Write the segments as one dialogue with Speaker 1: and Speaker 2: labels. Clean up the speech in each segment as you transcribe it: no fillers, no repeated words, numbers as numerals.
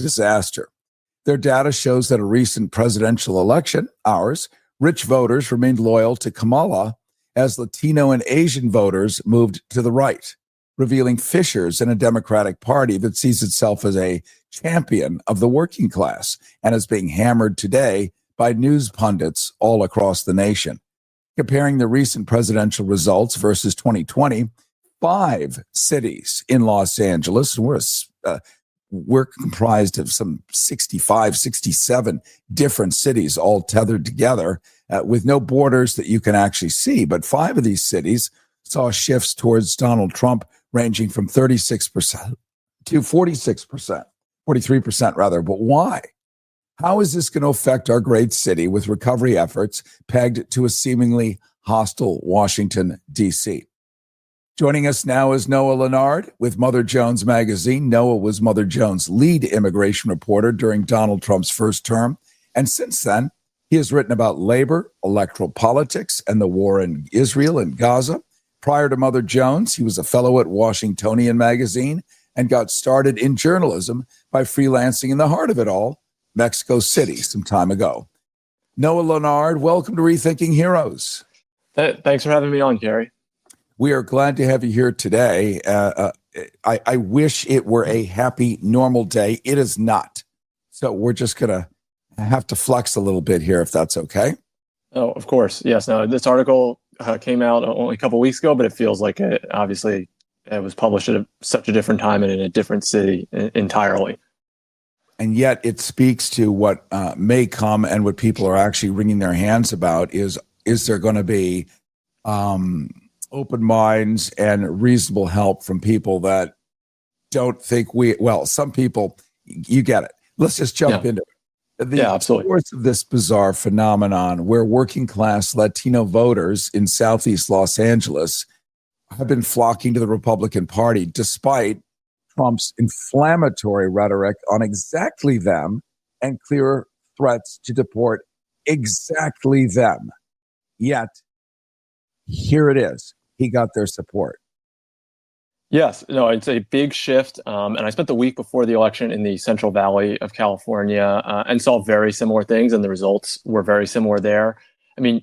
Speaker 1: disaster. Their data shows that a recent presidential election, ours, rich voters remained loyal to Kamala as Latino and Asian voters moved to the right, revealing fissures in a Democratic Party that sees itself as a champion of the working class and is being hammered today by news pundits all across the nation. Comparing the recent presidential results versus 2020, 5 cities in Los Angeles, we're comprised of some 65, 67 different cities all tethered together with no borders that you can actually see. But 5 of these cities saw shifts towards Donald Trump ranging from 36% to 46%, 43% rather. But why? How is this going to affect our great city with recovery efforts pegged to a seemingly hostile Washington, D.C.? Joining us now is Noah Lenard with Mother Jones magazine. Noah was Mother Jones' lead immigration reporter during Donald Trump's first term. And since then, he has written about labor, electoral politics, and the war in Israel and Gaza. Prior to Mother Jones, he was a fellow at Washingtonian magazine and got started in journalism by freelancing in the heart of it all, Mexico City, some time ago. Noah Lenard, welcome to Rethinking Heroes.
Speaker 2: Thanks for having me on, Cary.
Speaker 1: We are glad to have you here today. I wish it were a happy, normal day. It is not. So we're just going to have to flex a little bit here, if that's okay.
Speaker 2: Oh, of course. Yes. No, this article came out only a couple of weeks ago, but it feels like it was published at such a different time and in a different city entirely.
Speaker 1: And yet it speaks to what may come, and what people are actually wringing their hands about is there going to be open minds and reasonable help from people that don't think some people, you get it. Let's just jump into it.
Speaker 2: Absolutely.
Speaker 1: Source of this bizarre phenomenon where working class Latino voters in Southeast Los Angeles have been flocking to the Republican Party despite Trump's inflammatory rhetoric on exactly them and clear threats to deport exactly them. Yet, here it is. He got their support.
Speaker 2: Yes, no, it's a big shift. And I spent the week before the election in the Central Valley of California and saw very similar things, and the results were very similar there. I mean,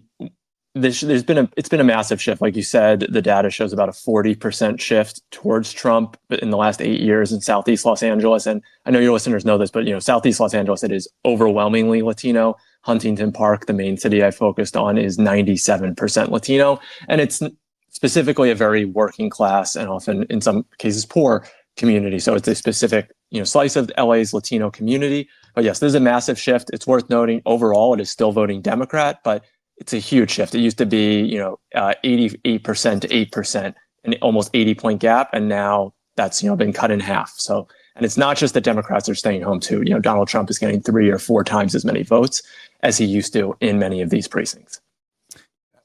Speaker 2: it's been a massive shift. Like you said, the data shows about a 40% shift towards Trump in the last 8 years in Southeast Los Angeles. And I know your listeners know this, but Southeast Los Angeles, it is overwhelmingly Latino. Huntington Park, the main city I focused on, is 97% Latino, and it's specifically a very working class and often in some cases poor community. So it's a specific slice of LA's Latino community. But yes, there's a massive shift. It's worth noting overall it is still voting Democrat, but it's a huge shift. It used to be 88% to 8%, an almost 80-point gap, and now that's been cut in half. So, and it's not just that Democrats are staying home too. Donald Trump is getting 3 or 4 times as many votes as he used to in many of these precincts.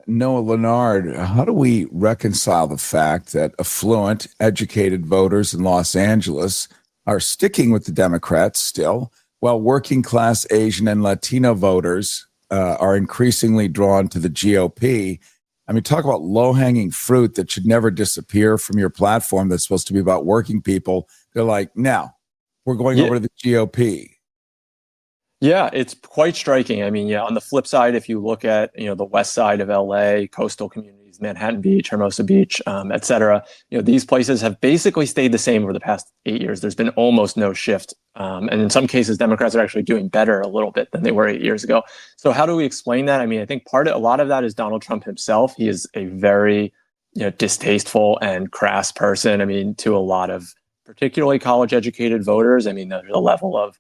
Speaker 1: Noah Lenard, how do we reconcile the fact that affluent, educated voters in Los Angeles are sticking with the Democrats still, while working class Asian and Latino voters are increasingly drawn to the GOP? I mean, talk about low-hanging fruit that should never disappear from your platform that's supposed to be about working people. They're like, now, we're going over to the GOP.
Speaker 2: Yeah, it's quite striking. I mean, on the flip side, if you look at, the west side of LA, coastal communities, Manhattan Beach, Hermosa Beach, et cetera, these places have basically stayed the same over the past 8 years. There's been almost no shift. And in some cases, Democrats are actually doing better a little bit than they were 8 years ago. So how do we explain that? I mean, I think a lot of that is Donald Trump himself. He is a very, distasteful and crass person. I mean, to a lot of particularly college educated voters. I mean, there's a level of,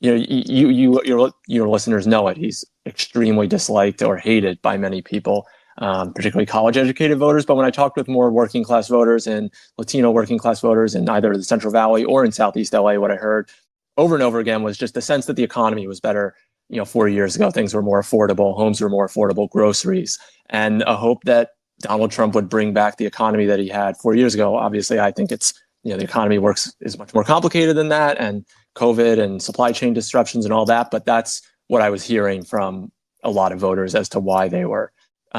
Speaker 2: your listeners know it. He's extremely disliked or hated by many people, particularly college educated voters. But when I talked with more working class voters and Latino working class voters in either the Central Valley or in Southeast LA, what I heard over and over again was just the sense that the economy was better. 4 years ago, things were more affordable, homes were more affordable, groceries, and a hope that Donald Trump would bring back the economy that he had 4 years ago. Obviously, I think it's, the economy is much more complicated than that, and COVID and supply chain disruptions and all that. But that's what I was hearing from a lot of voters as to why they were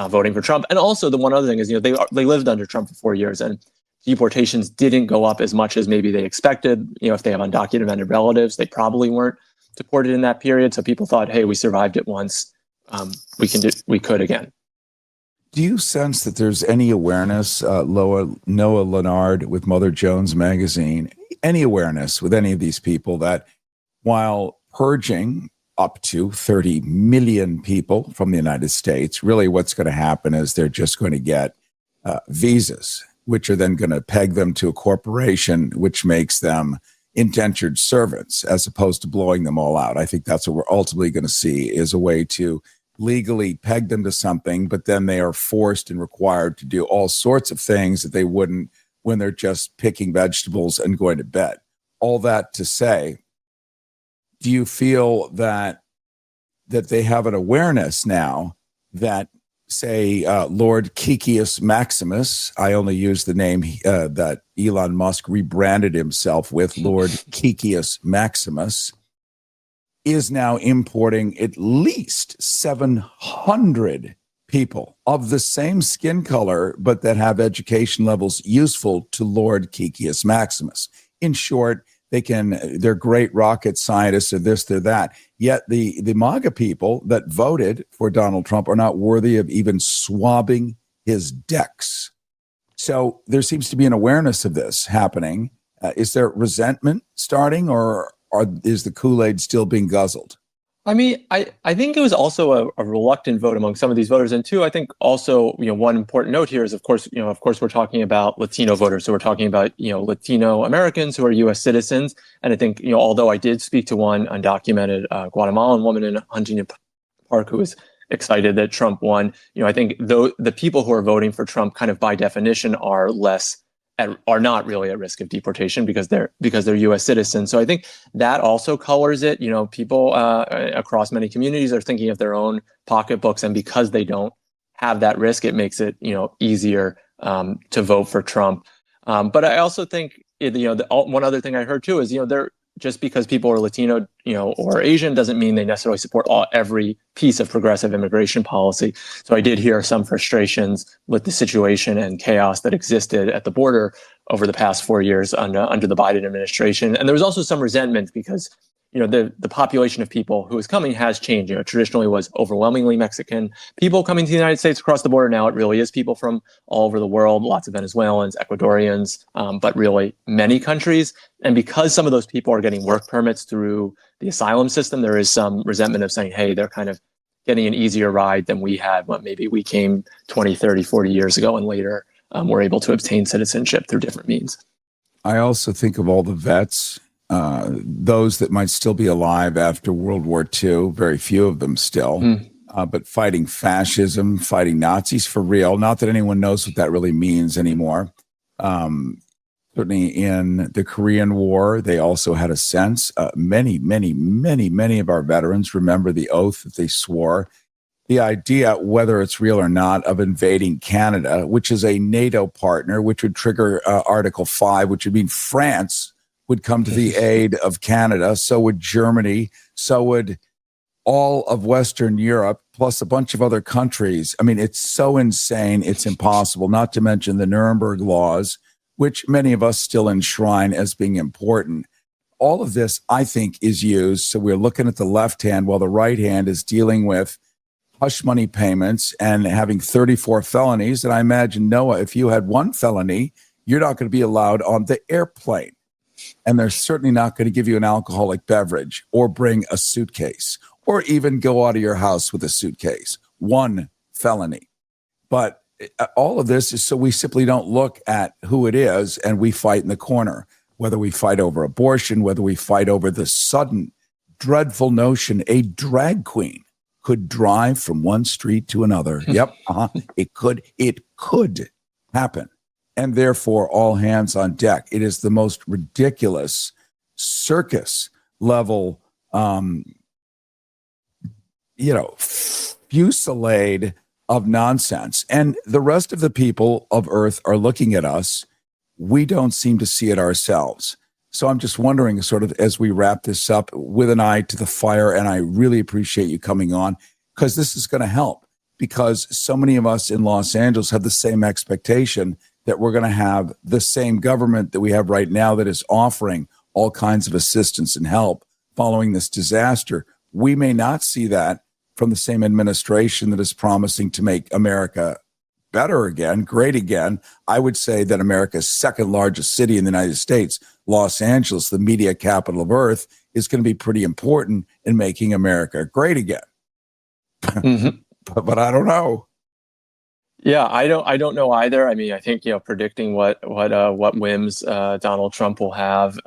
Speaker 2: voting for Trump. And also the one other thing is, they lived under Trump for 4 years, and deportations didn't go up as much as maybe they expected. If they have undocumented relatives, they probably weren't deported in that period. So people thought, hey, we survived it once. We could again.
Speaker 1: Do you sense that there's any awareness, Noah Lenard with Mother Jones magazine, any awareness with any of these people that while purging up to 30 million people from the United States, really what's going to happen is they're just going to get visas, which are then going to peg them to a corporation, which makes them indentured servants as opposed to blowing them all out. I think that's what we're ultimately going to see is a way to legally peg them to something, but then they are forced and required to do all sorts of things that they wouldn't when they're just picking vegetables and going to bed. All that to say, do you feel that they have an awareness now that, say, Lord Kikius Maximus, I only use the name that Elon Musk rebranded himself with, Lord Kikius Maximus, is now importing at least 700 people of the same skin color, but that have education levels useful to Lord Kikius Maximus. In short, they're great rocket scientists or this, or that. Yet the MAGA people that voted for Donald Trump are not worthy of even swabbing his decks. So there seems to be an awareness of this happening. Is there resentment starting, or is the Kool-Aid still being guzzled?
Speaker 2: I mean, I think it was also a reluctant vote among some of these voters. And two, I think also, one important note here is, of course, we're talking about Latino voters. So we're talking about, Latino Americans who are U.S. citizens. And I think, although I did speak to one undocumented Guatemalan woman in Huntington Park who was excited that Trump won, I think the people who are voting for Trump kind of by definition are not really at risk of deportation because they're U.S. citizens. So I think that also colors it. People across many communities are thinking of their own pocketbooks, and because they don't have that risk, it makes it easier to vote for Trump. But I also think one other thing I heard too is just because people are Latino, or Asian doesn't mean they necessarily support every piece of progressive immigration policy. So I did hear some frustrations with the situation and chaos that existed at the border over the past 4 years under the Biden administration. And there was also some resentment because, the population of people who is coming has changed. Traditionally was overwhelmingly Mexican people coming to the United States across the border. Now it really is people from all over the world, lots of Venezuelans, Ecuadorians, but really many countries. And because some of those people are getting work permits through the asylum system, there is some resentment of saying, hey, they're kind of getting an easier ride than we had when maybe we came 20, 30, 40 years ago and later were able to obtain citizenship through different means.
Speaker 1: I also think of all the vets, those that might still be alive after World War II, very few of them still, but fighting fascism, fighting Nazis for real. Not that anyone knows what that really means anymore. Certainly in the Korean War, they also had a sense. Many of our veterans remember the oath that they swore. The idea, whether it's real or not, of invading Canada, which is a NATO partner, which would trigger Article 5, which would mean France would come to the aid of Canada. So would Germany. So would all of Western Europe, plus a bunch of other countries. I mean, it's so insane. It's impossible, not to mention the Nuremberg laws, which many of us still enshrine as being important. All of this, I think, is used. So we're looking at the left hand while the right hand is dealing with hush money payments and having 34 felonies. And I imagine, Noah, if you had one felony, you're not going to be allowed on the airplane. And they're certainly not going to give you an alcoholic beverage or bring a suitcase or even go out of your house with a suitcase. One felony. But all of this is so we simply don't look at who it is and we fight in the corner, whether we fight over abortion, whether we fight over the sudden dreadful notion a drag queen could drive from one street to another. Yep. It could happen. And therefore, all hands on deck. It is the most ridiculous circus level, fusillade of nonsense. And the rest of the people of Earth are looking at us. We don't seem to see it ourselves. So I'm just wondering, sort of, as we wrap this up with an eye to the fire, and I really appreciate you coming on, because this is going to help, because so many of us in Los Angeles have the same expectation that we're going to have the same government that we have right now that is offering all kinds of assistance and help following this disaster. We may not see that from the same administration that is promising to make America better again, great again. I would say that America's second largest city in the United States, Los Angeles, the media capital of Earth, is going to be pretty important in making America great again.
Speaker 2: Mm-hmm.
Speaker 1: But I don't know.
Speaker 2: Yeah, I don't know either. I mean, I think, predicting what whims Donald Trump will have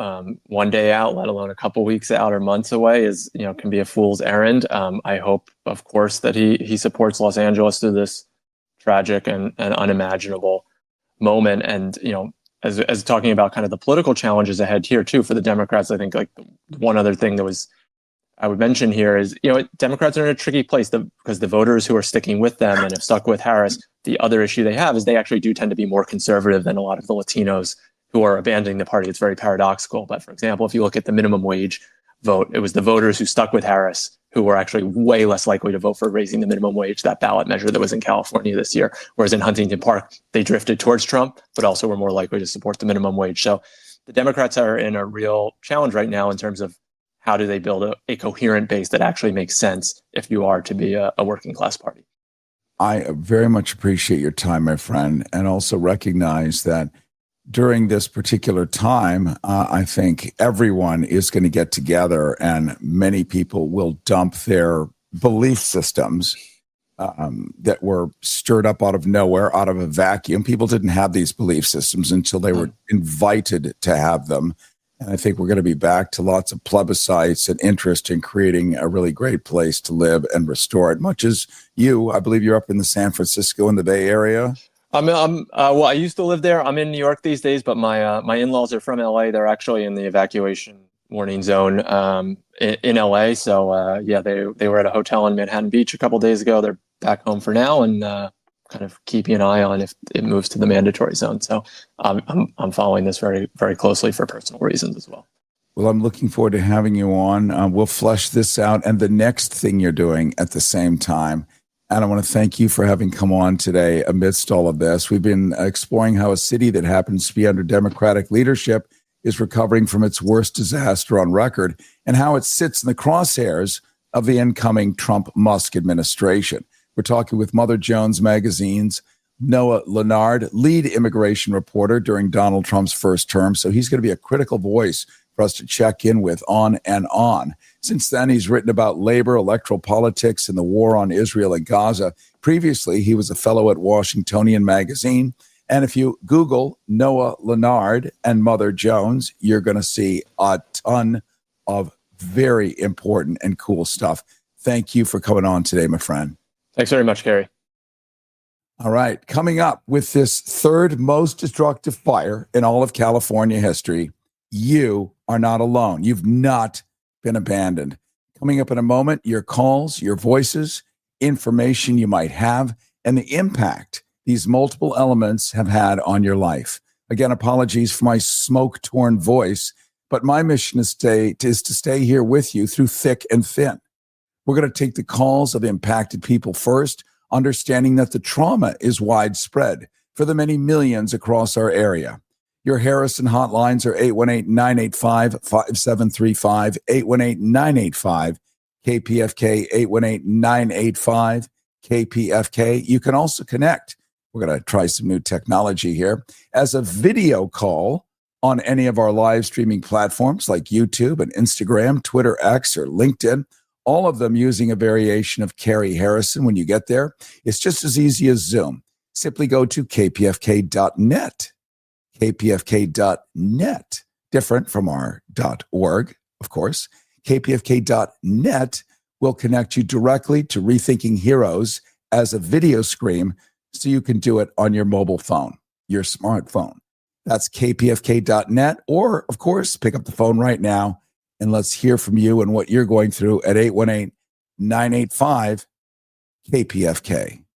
Speaker 2: one day out, let alone a couple weeks out or months away, is can be a fool's errand. I hope, of course, that he supports Los Angeles through this tragic and unimaginable moment. And as talking about kind of the political challenges ahead here too for the Democrats, I think like one other thing that I would mention here is, Democrats are in a tricky place because the voters who are sticking with them and have stuck with Harris, the other issue they have is they actually do tend to be more conservative than a lot of the Latinos who are abandoning the party. It's very paradoxical. But for example, if you look at the minimum wage vote, it was the voters who stuck with Harris who were actually way less likely to vote for raising the minimum wage, that ballot measure that was in California this year. Whereas in Huntington Park, they drifted towards Trump, but also were more likely to support the minimum wage. So the Democrats are in a real challenge right now in terms of how do they build a coherent base that actually makes sense if you are to be a working class party.
Speaker 1: I very much appreciate your time, my friend, and also recognize that during this particular time, I think everyone is going to get together and many people will dump their belief systems that were stirred up out of nowhere, out of a vacuum. People didn't have these belief systems until they were invited to have them. And I think we're going to be back to lots of plebiscites and interest in creating a really great place to live and restore it. Much as you, I believe you're up in the San Francisco and the Bay Area.
Speaker 2: Well, I used to live there. I'm in New York these days, but my in-laws are from LA. They're actually in the evacuation warning zone in LA. So they were at a hotel in Manhattan Beach a couple of days ago. They're back home for now and kind of keeping an eye on if it moves to the mandatory zone. So I'm following this very, very closely for personal reasons as well.
Speaker 1: Well, I'm looking forward to having you on. We'll flesh this out and the next thing you're doing at the same time. And I want to thank you for having come on today amidst all of this. We've been exploring how a city that happens to be under Democratic leadership is recovering from its worst disaster on record and how it sits in the crosshairs of the incoming Trump-Musk administration. We're talking with Mother Jones Magazine's Noah Lenard, lead immigration reporter during Donald Trump's first term. So he's going to be a critical voice for us to check in with on and on. Since then, he's written about labor, electoral politics, and the war on Israel and Gaza. Previously, he was a fellow at Washingtonian Magazine. And if you Google Noah Lenard and Mother Jones, you're going to see a ton of very important and cool stuff. Thank you for coming on today, my friend.
Speaker 2: Thanks very much, Cary.
Speaker 1: All right. Coming up with this third most destructive fire in all of California history, you are not alone. You've not been abandoned. Coming up in a moment, your calls, your voices, information you might have, and the impact these multiple elements have had on your life. Again, apologies for my smoke-torn voice, but my mission is to stay here with you through thick and thin. We're going to take the calls of impacted people first, understanding that the trauma is widespread for the many millions across our area. Your Harrison hotlines are 818-985-5735, 818-985-KPFK, 818-985-KPFK. You can also connect. We're going to try some new technology here as a video call on any of our live streaming platforms like YouTube and Instagram, Twitter X, or LinkedIn, all of them using a variation of Cary Harrison. When you get there, it's just as easy as Zoom. Simply go to kpfk.net. kpfk.net, different from our .org, of course. kpfk.net will connect you directly to Rethinking Heroes as a video stream so you can do it on your mobile phone, your smartphone. That's kpfk.net, or, of course, pick up the phone right now and let's hear from you and what you're going through at 818-985-KPFK.